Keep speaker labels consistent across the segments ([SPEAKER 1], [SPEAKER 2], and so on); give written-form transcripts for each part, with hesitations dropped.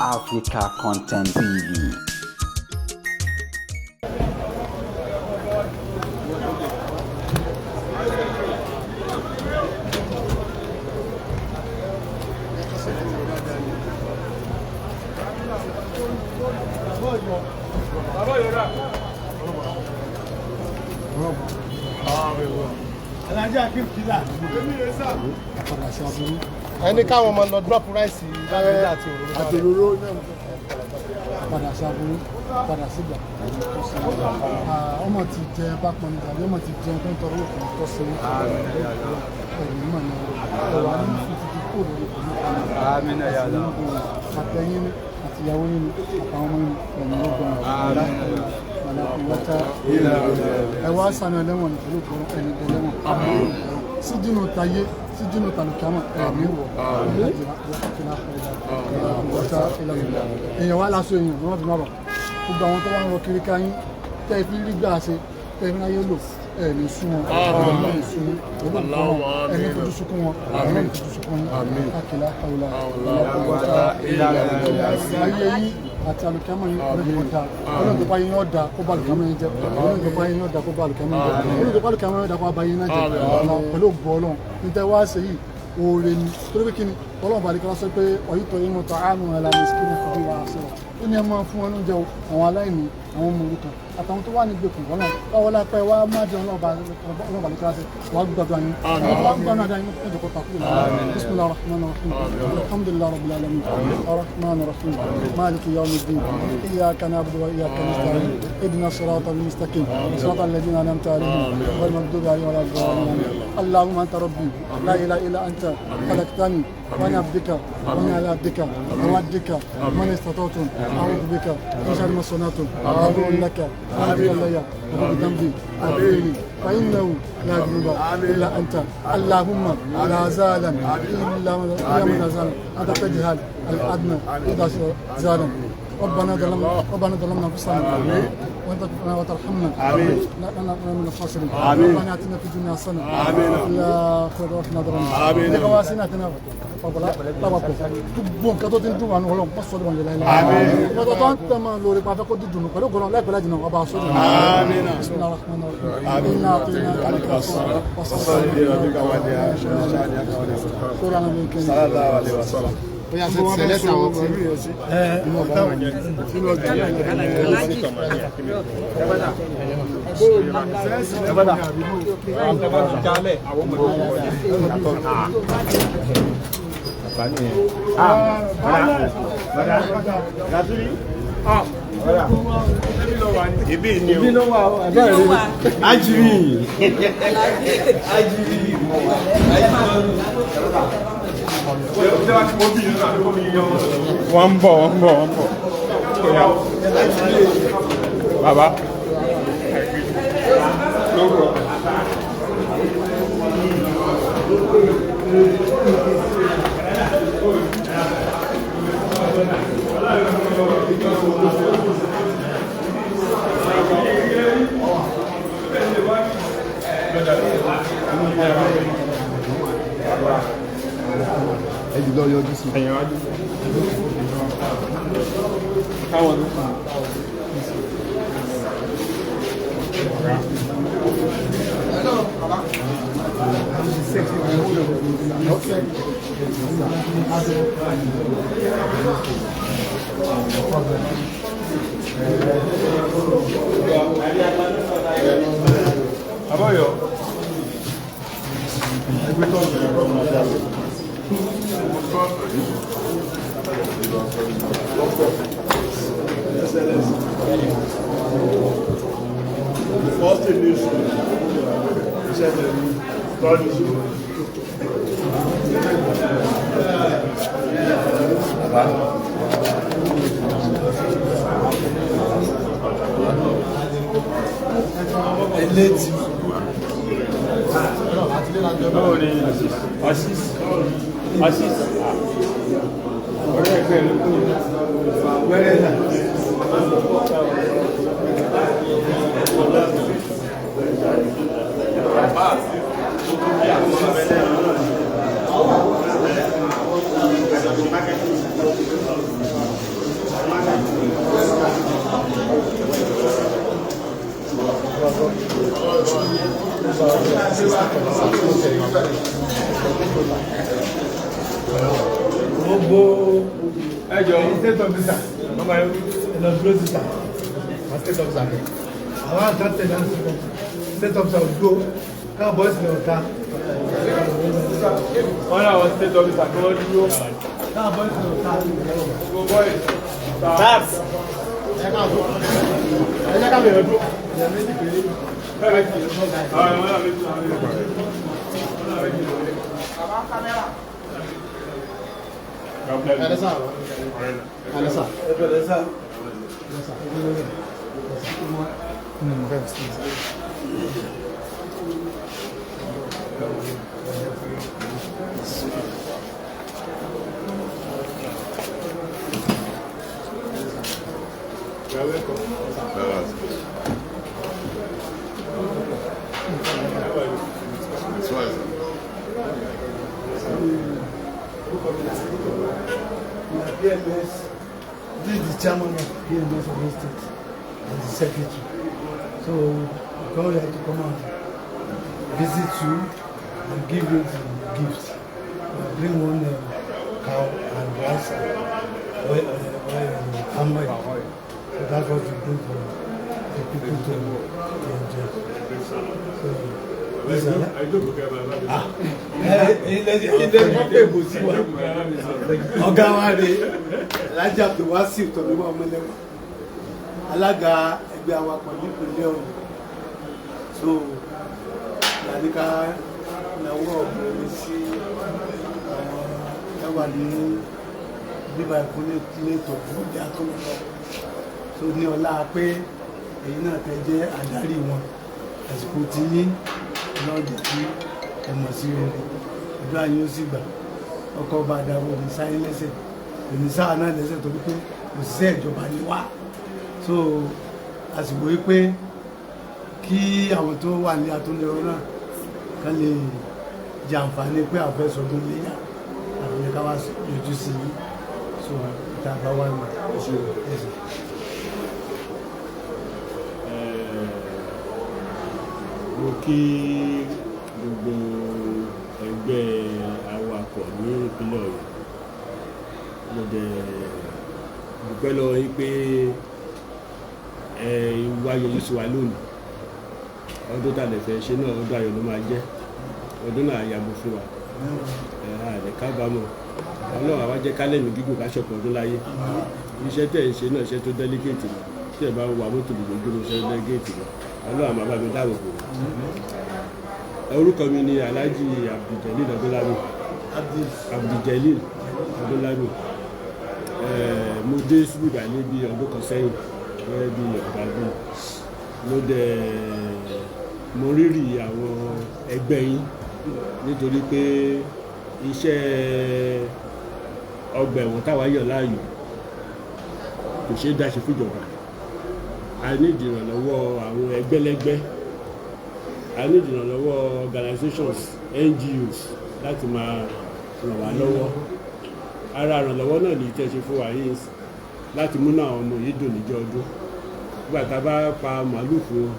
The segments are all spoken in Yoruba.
[SPEAKER 1] Africa Content TV.
[SPEAKER 2] Ẹni káwọn ọmọ lọ drop rice àti òróró
[SPEAKER 3] padà sábúrú padà sígbà ọmọ ti jẹ bápọn ní tàbí ọmọ ti jẹ tó ń tọrọ òkú tó ṣe ẹ̀yìn mọ̀ ní ọ̀rọ̀ ní fífi kó lórí ìlú àtẹ̀yìn àtìyàwó nínú àtàwọn ọmọ ẹ̀yìn lọ́gbọ̀n ẹ̀wọ́ àṣàmì ẹlẹ́wọ̀n pẹ̀lú ẹni ẹlẹ́wọ̀n sídìnnú tayé sídìnnú tàlùkàmọ̀ ẹ̀mí wọ̀ èèyàn wá láṣọ èèyàn ní wọ́n fi máa bọ̀ gbogbo àwọn tó wá ń rọ kiri káyín tẹ́ ẹ fi rí gbà ṣe tẹ́ ẹ fi náyé lò ẹni sún wọn ẹni sún wọn ẹni fojú sunkún wọn ẹni fojú sunkún wọn akílá àwòlá ayé yìí àti alùkámọ̀ yìí ọlọ́dún ọ̀dà ọlọ́dún bá yín ọ̀dà kó bá alùkámọ̀ yín jẹ ọlọ́dún bá yín ọ̀dà kó bá alùkámọ̀ yín jẹ ọlọ́dún bá alùkámọ̀ yín ọ̀dà kó bá yín náà jẹ pẹ̀lú ògbọ́ ọlọ́run níta wá ṣe yìí oore ni torí pé kíni ọlọ́run bàdí kan sọ pé ọ̀yí tó yín mọ́tò àánú ẹ̀ lànà ìsìnkú fún wa sọ̀rọ̀ ó ní ẹ máa fún wọn lóúnjẹ àwọn aláìní àwọn ọmọ òrukàn àtàwọn tó wà ní gbèkùn ọlọ́run báwo la pẹ́ wá má jẹun ọlọ́run bàdí kan sọ wàá gbàgbọ́ yín wàá gbàgbọ́ náà dáyín ẹjọ́ kó takú lọ bisimilah rahman rahim alhamdulilah rabbil alamin arrahman rahim maliki yawmiddin iyyaka na'budu wa iyyaka nasta'in ihdina siratal mustaqim siratal ladzina an'amta alaihim ghayril maghdubi alaihim waladdallin allahumma anta rabbi la ilaha illa anta khalaqtani وأنا عبدك وأنا على عبدك وعبدك من استطعتم أعوذ بك من شر ما صنعتم أعوذ لك أعوذ لي وبذنبي أبيني فإنه لا ذنب إلا أنت اللهم لا زالا إلا من زال أنت تجهل الأدنى إذا زالا ربنا ظلمنا أنفسنا وانت وترحمنا نحن من الخاسرين ربنا آتنا في الدنيا حسنة وفي الآخرة وقنا عذاب النار لقواسنا gbogbo nǹkan tó ti ń dùn wà ní ọlọ́run pọ̀ sọ́dọ̀ wọn lè láìláì nǹkan tó ń tẹ̀ máa lórí pa afẹ́kọ́ dídùn pẹ̀lú ògbọ́n láìpẹ́ láti náà ọba sọ́dọ̀ bismillah rahman rahim iná àti iná kálíkà ọ̀sán sọ́dọ̀ àwọn ọmọ ìkẹyìn bóyá sẹlẹsẹ àwọn tí inú ọba wọn yẹn inú ọjọ́ yẹn ibi ni o ibi ló wà abẹ́rẹ́ rí ajiri wọ́n ń bọ̀ bàbá ẹ̀jì lọ yọjú sí ẹ̀yìn wájú káwọn ló kàn àbọ̀yọ̀ ẹgbẹ́ tó ń bẹ̀rẹ̀ First in this Assis. Where is that?
[SPEAKER 2] gbogbo ẹjọ́ state officer ọmọ ẹ lọ dúró síta wọ́n state officer rẹ̀ àwọn àǹtá tẹ̀lé àwọn state officer òdúró káwọn bọ́ọ̀sì lè ọ̀tá wọ́n náà wọ́n state officer kí wọ́n dúró káwọn bọ́ọ̀sì lè ọ̀tá gbogbo bọ́ọ̀sì tax ẹ jẹ́ ká bẹ̀rẹ̀ dúró ìyá méjì péré PMS, this is the chairman of PMS of the state and the secretary. So we come here to come and visit you and give you the gift. Bring one cow and rice and hammer. So that's what we bring for the people to enjoy. So ọ̀gá wa rè Alhaji Abdulwasiu Tomiwa Ọmọlẹ́wà alága ẹgbẹ́ awakọ̀ nípìnlẹ̀ Ọ̀yọ́ so ìyàníká ìnáwó ọ̀gbìn sí ẹwà ní bíbá ìkúnlẹ̀ ilé ìtọ́jú ìjà tó lọ so ní ọlá pé èyí náà tẹ́ jẹ́ adarí wọn àsìkò tí yín lọ́dẹ̀ tí ẹ̀mọ̀ sí rere ìlú ayé ó sì gbà ọkọ̀ ọba àdàwọ̀ ní sáyé lẹ́sẹ̀ òní sáà náà lẹ́sẹ̀ torí pé òṣìṣẹ́ ìjọba ni wá so àsìkò yìí pé kí àwọn tó wà ní atúnlẹ̀rọ náà kán lè jẹ àǹfààní pé àwọn fẹ́ sọdún léyà àbúlé ká wá yọjú sí i so ìta bá wà ní ẹsẹ̀.
[SPEAKER 4] Mo kí gbogbo ẹgbẹ́ awakọ̀ ní ìpínlẹ̀ Ọ̀yọ́ mo dẹ̀ dúpẹ́ lọ́wọ́ yín pé wá yọjú sí wa lónìí ọdún tá a lè fẹ́ ṣe náà ọdún ayọ̀ ló máa jẹ́ ọdún náà yàgò fún wa àlẹ́ kábàámọ̀ Ọlọ́run àwa jẹ́ kálẹ̀mí gígùn káṣọ̀pọ̀ ọdún láyé iṣẹ́ tẹ̀ ń ṣe náà iṣẹ́ tó dẹ́lígéètì lọ tí ẹ̀ bá wà mọ́tò lòdòdó iṣẹ́ dẹ́lígéètì lọ Ọlọ́run àmọ́ bá mi dáàbò bò orúkọ mi ni Alhaji Abduljelil Odunlami Abduljelil Odunlami mo dé síbí ìbàlẹ̀ bí ọdún kan sẹ́yìn gẹ́gẹ́ bí ọ̀gá bí mo rírì àwọn ẹgbẹ́ yín nítorí pé iṣẹ́ ọgbà ẹ̀wọ̀n táwa yàn láàyò kò ṣeé dáṣe fúnjọba a ní ìdìrànlọ́wọ́ àwọn ẹgbẹ́lẹ́gbẹ́ a ní ìdìrànlọ́wọ́ organizations NGOs láti máa ràn wá lọ́wọ́ ara ìrànlọ́wọ́ náà ní tẹ́ ṣe fún wa yìí láti múnú àwọn ọmọ yìí dùn níjọ́ ọdún nígbà tá a bá pa màálù fún wọn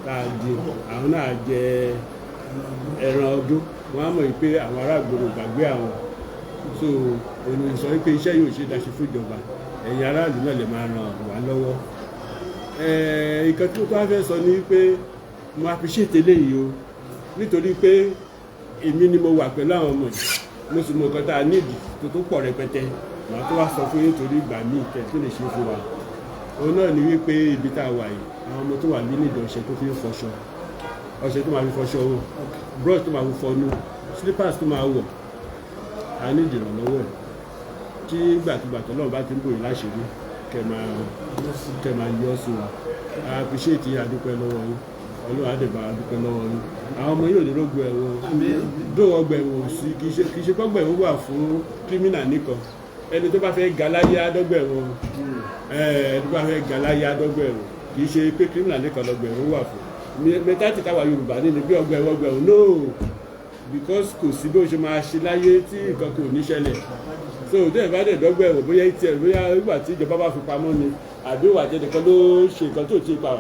[SPEAKER 4] tá a di àwọn náà jẹ ẹran ọdún wọn á mọ̀ pé àwọn ará ìgboro gbàgbé àwọn so òun sọ pé iṣẹ́ yóò ṣe dáṣe fún ìjọba ẹ̀yin aráàlú náà lè máa ràn wá lọ́wọ́ nǹkan tí mo bá fẹ́ sọ ni pé mo appreciate eléyìí o nítorí pé èmi ni mo wà pẹ̀lú àwọn ọmọ yìí mo sì mọ nǹkan tá a nídìí tó tó pọ̀ rẹpẹtẹ màá tó wá sọ fún yín torí ìgbà míì tẹ̀ tó lè ṣe fún wa òun náà ni wípé ibi tá a wà yìí àwọn ọmọ tó wà nínú ìdọ̀ ọṣẹ tó fi ń fọṣọ ọṣẹ tó máa fi fọṣọ wọn brush tó máa fi fọnú slippers tó máa wọ̀ a ní ìdìrànlọ́wọ́ ẹ̀ tí gbàtúgbà tó lọ́wọ́ bá ti ń bòyìn láṣìírí kẹ máa yọ sí wa a appreciate àdúpẹ́ lọ́wọ́ yín Ọlọ́run àdèbà àdúpẹ́ lọ́wọ́ yín àwọn ọmọ yóò ní rógbò ẹ̀wọ̀n dó ọgbà ẹ̀wọ̀n sí kì í ṣe pọ́gbà ẹ̀wọ̀n wà fún kírímìnà nìkan ẹni tó bá fẹ́ ga láyé adọ́gbà ẹ̀wọ̀n ẹni tó bá fẹ́ ga láyé adọ́gbà ẹ̀wọ̀n kì í ṣe pé kírímìnà nìkan lọ́gbà ẹ̀wọ̀n wà fún mẹ́tàtì táwa Yorùbá ní bí ọgbà ẹ̀wọ̀n no because kò sí bó ṣe máa ṣe láyé tí nǹkan kò ní ṣẹlẹ̀ so tó ẹ̀ bá dẹ̀ dọ́gbà ẹ̀wọ̀n bóyá etí bóyá ìgbà tí ìjọba bá fi pamọ́ ni àbí ìwà jẹ́ nìkan ló ṣe nǹkan tó ti pa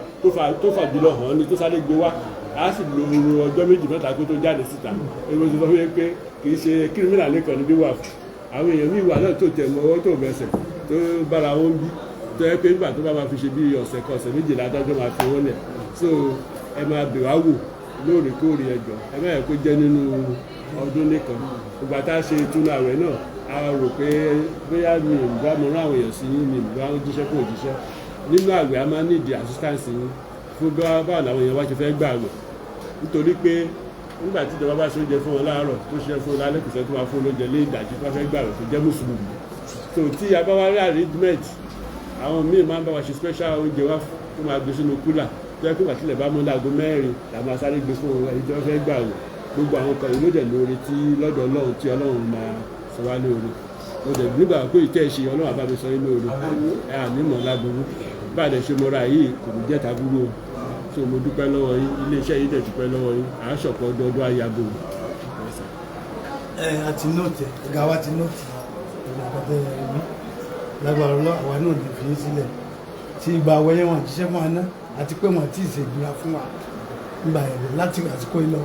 [SPEAKER 4] tó fà jùlọ hàn ni tó sáré gbé wá a sì lo ọjọ́ méjì mẹ́ta kó tó jáde síta èmi ti sọ fún yín pé kì í ṣe kírímìnà nìkan níbí wà àwọn èèyàn míì wà náà tó tẹ̀ mọ́ ọwọ́ tó bẹ̀sẹ̀ tó bára wọn bí tó yẹ pé nígbà tó bá máa fi ṣe bí ọ̀sẹ̀ kan ọ̀sẹ̀ méjìlá adájọ́ máa fi wọ́n lẹ̀ so ẹ máa bẹ̀ wá wò lóòrèkóòrè ẹjọ́ ẹ má yẹ kó jẹ́ nínú ọdún nìkan ìgbà tá a ṣe ìtúnu àwẹ̀ náà a rò pé bóyá mi ò bá mọ rán àwọn èèyàn sí yín mi ò bá jíṣẹ́ kó jíṣẹ́ nínú àwẹ̀ a máa nídìí assistance yín fún báwo làwọn èèyàn wá ṣe fẹ́ gbà àwẹ̀ nítorí pé nígbà tí ìjọba bá ṣe oúnjẹ fún wọn láàárọ̀ tó ṣe fún wọn lálẹ́ kùsẹ́ tó máa fún lóúnjẹ lé ìdájí tó fẹ́ gbà àwẹ̀ tó jẹ́ mùsùlùmí so tí a bá wá rí arrangement àwọn míì máa ń bá wa ṣe special oúnjẹ wá tó máa gbé sínú kúlà tó yẹ kó wà sílẹ̀ bá mọ́ láago mẹ́rin la máa sáré gbé fún ẹni tó fẹ́ gbà àwẹ̀ gbogbo àwọn kan ìlú dẹ̀ lóore tí lọ́dọ̀ ọlọ́run tí ọlọ́run máa sọ wá lóore mo dẹ̀ nígbà pé ìtẹ́ ìṣe ọlọ́run àbá mi sọ yín lóore ẹ ànímọ̀ láburú bá a dẹ̀ ṣe mọ́ra yìí kò ní jẹ́ taburú o so mo dúpẹ́ lọ́wọ́ yín iléeṣẹ́ yìí dẹ̀ dúpẹ́ lọ́wọ́ yín àásọ̀pọ̀ ọdọọdún ayabo.
[SPEAKER 2] àti nóòtì ọ̀gá wa ti nóòtì ìgbàgbọ́dẹ ẹ̀mí lágbára ọlọ́ àwa náà lè fi sílẹ̀ tí ìgbà wẹ́yẹ́ wọn jíṣẹ́ fún wa ná àti pé wọn tí ì ṣègbìlá fún wa nígbà ẹ̀rọ láti àsìkò ìlọ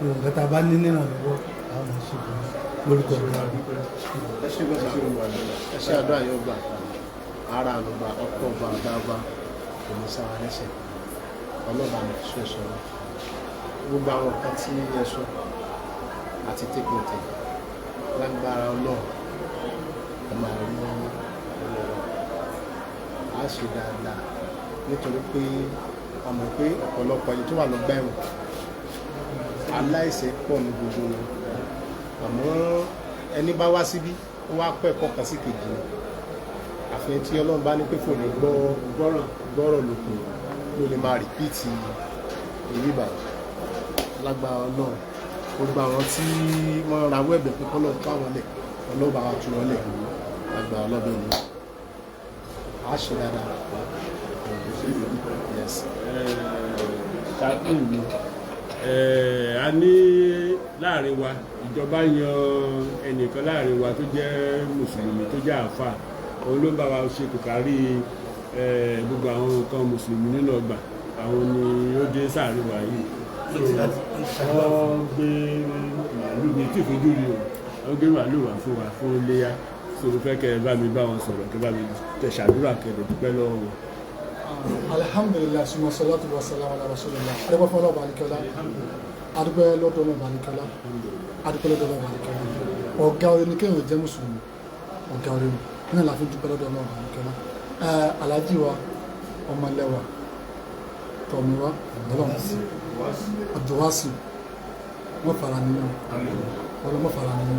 [SPEAKER 2] ìwọ̀n kẹta bá ní nírànlọ́wọ́ àwọn ìṣègùn lórúkọ ìgbà
[SPEAKER 5] ẹ ṣe àdúrà yóò gbà ara àlùbà ọkọ̀ ọba àdáàbà kò ní sára lẹ́sẹ̀ ọlọ́ba ní ṣe sọ̀rọ̀ gbogbo àwọn nǹkan tí ẹ sọ àti tẹkùntẹ lágbára ọlọ́run ẹ máa rí ọlọ́run á ṣe dáadáa nítorí pé a mọ̀ pé ọ̀pọ̀lọpọ̀ ẹni tó wà lọ́gbà ẹ̀wọ̀n aláìṣẹ̀ pọ̀ ní gbogbo wọn àmọ́ ẹni bá wá síbí ó wá pẹ́ ẹ̀kọ́ kan sí kejì ni àfihàn tí ọlọ́run bá ní pé kò ní gbọ́rọ̀ lòkùn ló lè máa rìpíìtì èyí báyìí lágbára ọlọ́run gbogbo àwọn tí wọ́n rawọ́ ẹ̀bẹ̀ pé kọ́lọ́ bá wọn lẹ̀ ọlọ́ba wa tú wọn lẹ̀ lágbára ọlọ́bẹ̀ ni a ṣe dáadáa yes.
[SPEAKER 4] A ní láàrin wa ìjọba yan ẹnìkan láàrin wa tó jẹ́ mùsùlùmí tó jẹ́ àáfà òun ló ń bá wa ṣe kò kárí gbogbo àwọn nǹkan mùsùlùmí nínú ọgbà àwọn ni ó dé sáàrin wa yìí wọ́n gbé màálù ní tí ìfojú rí o wọ́n gbé màálù wá fún wa fún iléyá tó fẹ́ kẹ́ ẹ bá mi bá wọn sọ̀rọ̀ kẹ́ bá mi tẹ̀sàdúrà kẹ́lẹ̀ dúpẹ́ lọ́wọ́ wọn.
[SPEAKER 3] alhamdulilayi suma salatu wa salam ala rasulillah adúgbò fún ọlọ́ọ̀bà àlìkọ́lá adúgbò lọ́dọ̀ ọlọ́ọ̀bà àlìkọ́lá adúgbò lọ́dọ̀ ọlọ́ọ̀bà àlìkọ́lá ọ̀gá orin ni kéèyàn jẹ́ mùsùlùmí ọ̀gá orin ní àlàáfíà dúpẹ́ lọ́dọ̀ ọlọ́ọ̀bà àlìkọ́lá alájí wa ọmọlẹ́wà tọ̀míwá ọlọ́mọsí àjọwásí wọ́n fara nínú ọlọ́mọ fara nínú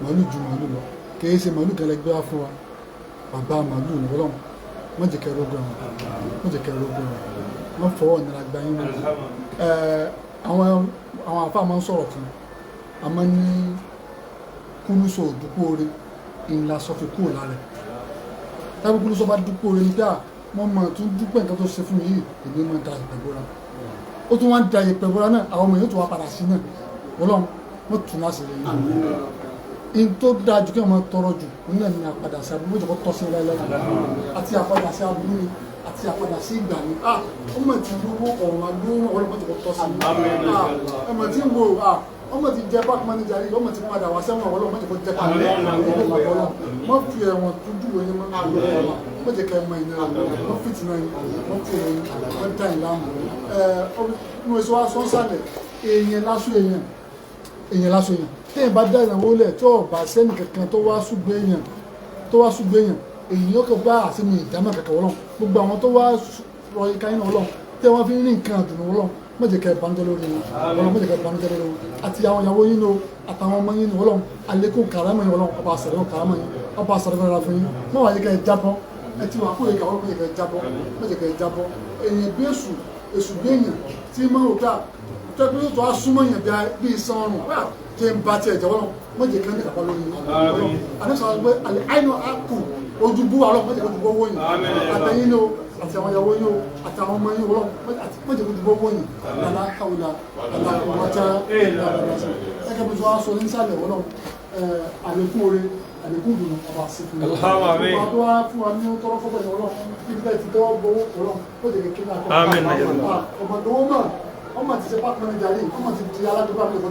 [SPEAKER 3] màálù ju màálù lọ kìí ṣe màálù gẹlẹgbẹ́ wá fún wa bàbá màálù ní ọlọ́mọ wọ́n jẹ́ kẹrógún wọ́n fọwọ́ nira gba yín lórí àwọn àfáà máa ń sọ̀rọ̀ kan a máa ní kúlùsọ òdúpọ̀ orí ìlà sọfí kúrò lára tábí kúlùsọ bá dúpọ̀ orí nígbà wọ́n máa tún dúpẹ́ nǹkan tó ṣe fún mi yìí èmi máa da ìpẹ̀bọ́ra ó tún wá ń da ìpẹ̀bọ́ra náà àwọn ọmọ yóò tún wá padà sí náà ọlọ́run wọ́n tún láti rí in tó dáa jù kí wọ́n máa tọrọ jù nílẹ̀ ní àpadà sí abúlé ìjọba tọ́ sí lẹ́lẹ́ àti àpadà sí abúlé ni àti àpadà sí ìgbà ni ọmọ ti lówó ọ̀run agbóhùn ọlọ́pàá ìjọba tọ́ sí ọmọ tí ń wo ọmọ ti jẹ park manager yìí ọmọ ti padà wá sẹ́wọ̀n ọlọ́pàá ìjọba jẹ́ pàdé wọ́n fi ẹ̀wọ̀n tó dúró ní mọ́ jẹ́ ká ẹmọ ìnira wọ́n fìtì náà wọ́n fi ẹ̀yìn wọ́n dá ìlàmù ní oṣù wa sọ́nsálẹ̀ èèyàn lásù èèyàn téèyàn bá dá ìrànwọ́ lẹ̀ tí ó bá sẹ́nì kankan tó wá ṣùgbẹ́ èèyàn èyí yóò kọ bá àsìmì ìdámọ̀ kankan wọ́lọ́n gbogbo àwọn tó wá rọ ika yín wọ́lọ́n tí wọ́n fi ń rí nǹkan àdùnnú wọ́lọ́n má jẹ́ ká ìbànújẹ́ lórí wọn má jẹ́ ká ìbànújẹ́ lórí wọn àti àwọn ìyàwó yín ní o àtàwọn ọmọ yín ní wọ́lọ́n àlékún kàrámọ̀ yín wọ́lọ́n ọba àṣàrẹ́ kàrámọ̀ yín ọba àṣàrẹ́ fẹ́ra fún yín má wà yẹ ká ẹ jábọ́ ẹ ti wà kó yẹ ká wọ́n má jẹ́ ká ẹ jábọ́ èèyàn bí èṣù bí èèyàn tí máa wò ká tẹ́gbẹ́ yóò tó a súnmọ́ yẹn bí isan ọrùn tí ń bá tiẹ̀ jẹ́wọ́ má jẹ́ ká ní kàpá lórí yín àdéṣọ́ pé àìnà àkù ojú bú wa lọ́wọ́ má jẹ́ kó dùbọ́ wọ́yìn àtẹ̀yìn ní o àti àwọn ìyàwó yín o àti àwọn ọmọ yín o má jẹ́ kó dùbọ́ wọ́yìn aláhàwùlà aláhàwùlà ẹgbẹ́ bí wọ́n sọ ní sàlẹ̀ wọ́n àlékún oore àlékún ìdùnnú ọba àṣìfún ọba tó wá fún wa ní tọrọ fọ́pọ̀ ìyàwó náà nígbà tí tọwọ́ gbowó ọlọ́run ó jẹ́ kékeré àkọ́kọ́ ọmọ ti ṣe pàtàkì manager yìí ọmọ ti di aládùúgbò àpẹẹrẹ.